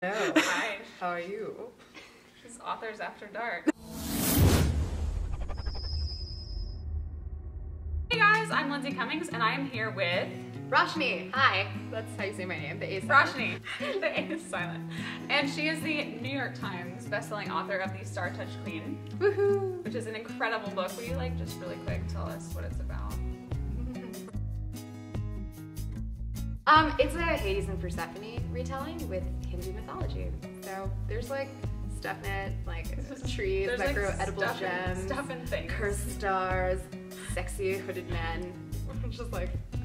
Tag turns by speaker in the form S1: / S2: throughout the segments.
S1: Hello.
S2: Hi.
S1: How are you?
S2: She's Authors After Dark. Hey guys, I'm Lindsay Cummings and I am here with
S1: Roshani. Hi. That's how you say my name. The A is silent.
S2: Roshani. The A is silent. And she is the New York Times bestselling author of The Star-Touched Queen.
S1: Woohoo!
S2: Which is an incredible book. Will you just really quick tell us what it's about?
S1: It's a Hades and Persephone retelling with Hindu mythology. So there's stuff in it, trees that grow edible gems,
S2: stuff and things,
S1: cursed stars, sexy hooded men. Just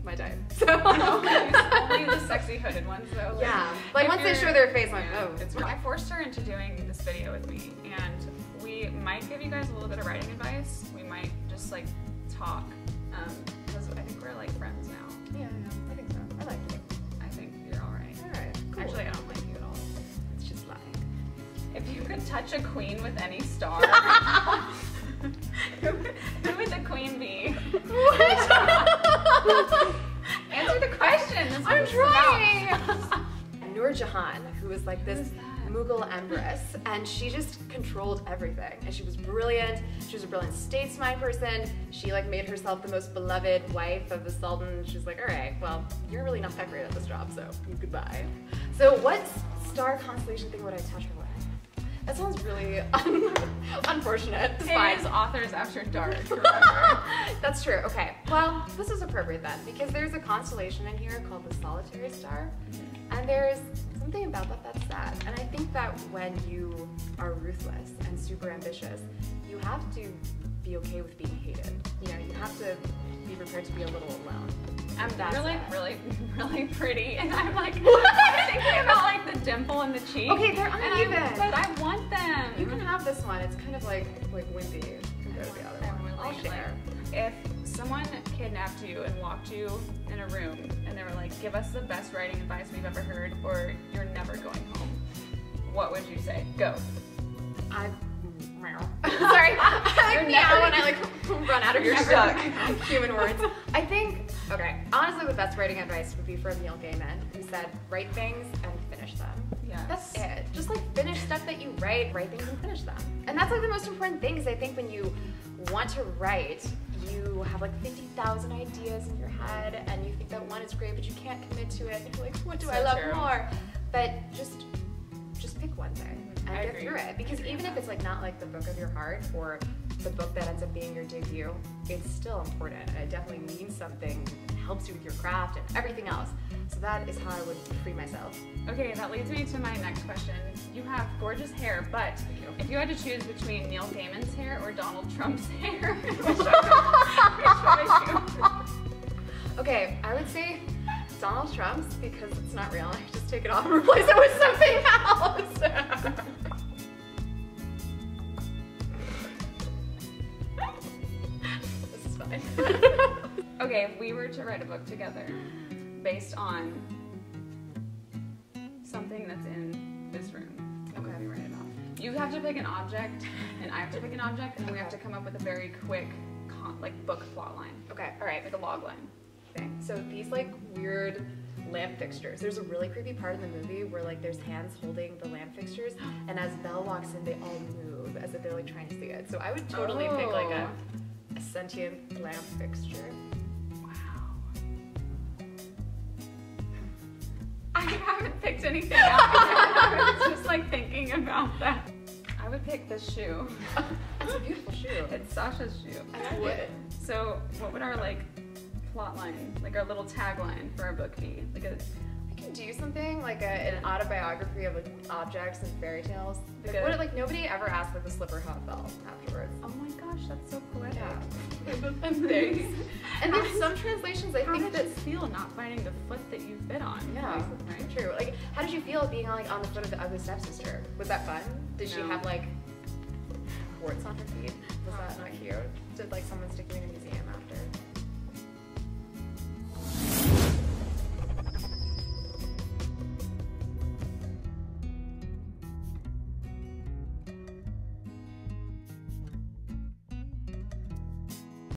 S1: my type. So
S2: only the sexy hooded ones though.
S1: Yeah, once they show their face, I'm like, oh,
S2: it's I forced her into doing this video with me, and we might give you guys a little bit of writing advice. We might just talk, because I think we're friends now.
S1: Yeah, I think so. I like you.
S2: I think you're all right.
S1: All right. Cool.
S2: Actually, I don't like you at all.
S1: It's just lying.
S2: If you could touch a queen with any star, who would the queen be?
S1: What?
S2: Answer the question. That's what
S1: I'm
S2: it's
S1: trying.
S2: about.
S1: Noor Jahan, who was this Mughal empress, and she just controlled everything. And she was brilliant. She was a brilliant statesman person. She made herself the most beloved wife of the Sultan. She's like, all right, well, you're really not that great at this job, so goodbye. So what star constellation thing would I touch her with? That sounds really unfortunate. It's fine.
S2: It is Authors After Dark, remember?
S1: That's true. Okay. Well, this is appropriate then, because there's a constellation in here called the Solitary Star, and there's something about that that's sad. And I think that when you are ruthless and super ambitious, you have to be okay with being hated. You have to be prepared to be a little alone.
S2: I'm really pretty, and I'm thinking about the dimple in the cheek.
S1: Okay, they're uneven.
S2: But I want them.
S1: You can have this one. It's kind of like wimpy compared to the other one. I'll share.
S2: If someone kidnapped you and locked you in a room and they were like, give us the best writing advice we've ever heard, or you're never going home, what would you say? Go.
S1: Sorry, I meow when I run out of
S2: You're stuck.
S1: Human words. I think, okay, honestly the best writing advice would be from Neil Gaiman, who said, write things and finish them.
S2: Yes.
S1: That's it. Just finish stuff that you write things and finish them. And that's the most important thing, is I think when you want to write, you have 50,000 ideas in your head and you think that one is great but you can't commit to it and you're like, what do I love more? But just pick one thing and get through it, because even if it's not the book of your heart or the book that ends up being your debut, it's still important and it definitely means something, helps you with your craft and everything else. So that is how I would free myself.
S2: Okay, that leads me to my next question. You have gorgeous hair, but if you had to choose between Neil Gaiman's hair or Donald Trump's hair, which would I choose?
S1: Okay, I would say Donald Trump's, because it's not real. I can just take it off and replace it with something else. This is fine.
S2: Okay, if we were to write a book together based on something that's in this room, what would we write it on? You have to pick an object, and I have to pick an object, and then we have to come up with a very quick book plot line.
S1: Okay, all right.
S2: Like a log line.
S1: Thing. So these weird lamp fixtures. There's a really creepy part in the movie where there's hands holding the lamp fixtures, and as Belle walks in, they all move as if they're trying to see it. So I would totally pick a sentient lamp fixture.
S2: Wow. I haven't picked anything out. I was just thinking about that. I would pick this shoe.
S1: It's a beautiful shoe.
S2: It's Sasha's shoe.
S1: I like it.
S2: So what would our plot line, our little tagline for our book be?
S1: We can do something an autobiography of objects and fairy tales. Nobody ever asked the slipper how it felt afterwards.
S2: Oh my gosh, that's so poetic.
S1: Yeah. And thanks. And there's some translations I think that
S2: feel not finding the foot that you fit on.
S1: Yeah, right? True. How did you feel being on the foot of the ugly stepsister? Was that fun? Did she have warts on her feet? Was that not cute? Did someone stick you in a museum after?